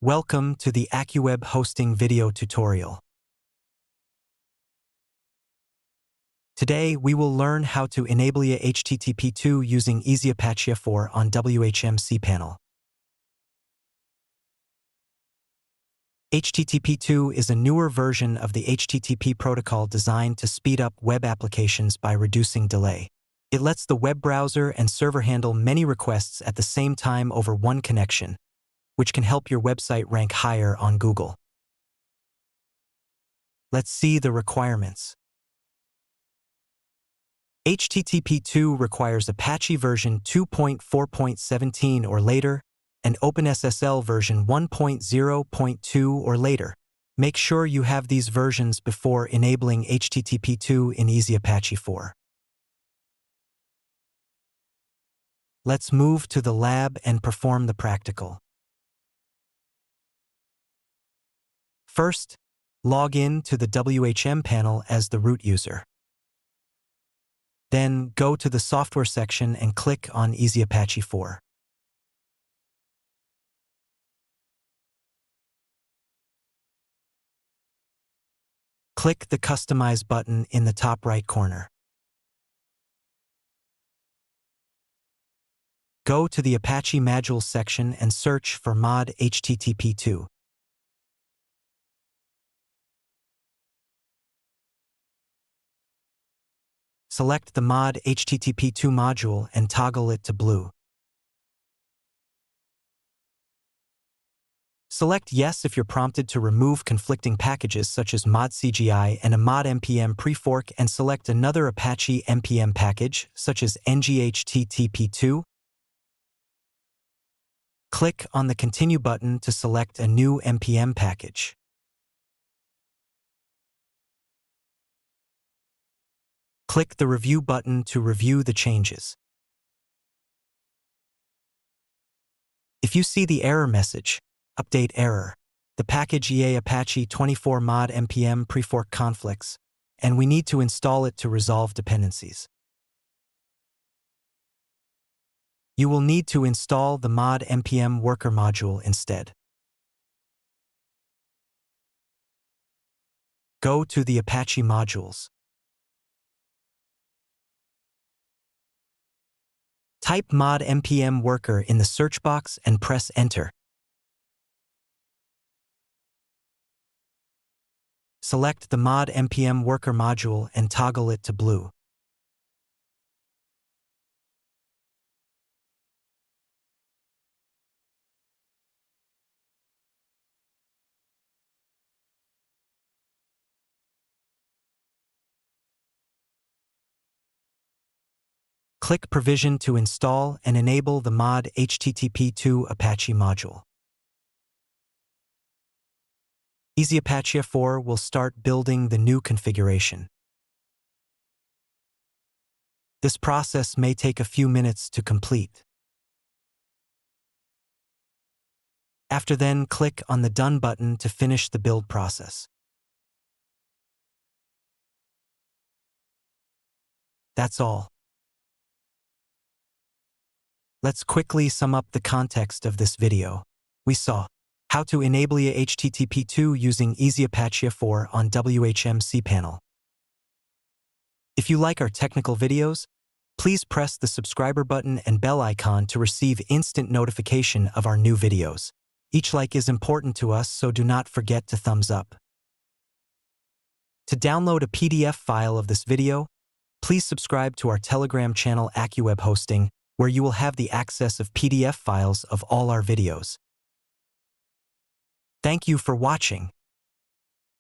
Welcome to the AccuWeb hosting video tutorial. Today, we will learn how to enable HTTP2 using EasyApache 4 on WHM cPanel. HTTP2 is a newer version of the HTTP protocol designed to speed up web applications by reducing delay. It lets the web browser and server handle many requests at the same time over one connection, which can help your website rank higher on Google. Let's see the requirements. HTTP2 requires Apache version 2.4.17 or later and OpenSSL version 1.0.2 or later. Make sure you have these versions before enabling HTTP2 in EasyApache 4. Let's move to the lab and perform the practical. First, log in to the WHM panel as the root user. Then go to the software section and click on EasyApache 4. Click the Customize button in the top right corner. Go to the Apache Modules section and search for mod HTTP2. Select the mod HTTP2 module and toggle it to blue. Select Yes if you're prompted to remove conflicting packages such as mod CGI and a mod npm prefork, and select another Apache npm package such as NGHTTP2. Click on the Continue button to select a new npm package. Click the Review button to review the changes. If you see the error message, Update Error, the package EasyApache 24 mod npm prefork conflicts, and we need to install it to resolve dependencies. You will need to install the mod npm worker module instead. Go to the Apache modules. Type mod npm worker in the search box and press Enter. Select the mod npm worker module and toggle it to blue. Click Provision to install and enable the mod HTTP2 Apache module. EasyApache 4 will start building the new configuration. This process may take a few minutes to complete. After then, click on the Done button to finish the build process. That's all. Let's quickly sum up the context of this video. We saw how to enable HTTP2 using EasyApache 4 on WHM cPanel. If you like our technical videos, please press the subscriber button and bell icon to receive instant notification of our new videos. Each like is important to us, so do not forget to thumbs up. To download a PDF file of this video, please subscribe to our Telegram channel AccuWeb Hosting, where you will have the access of PDF files of all our videos. Thank you for watching.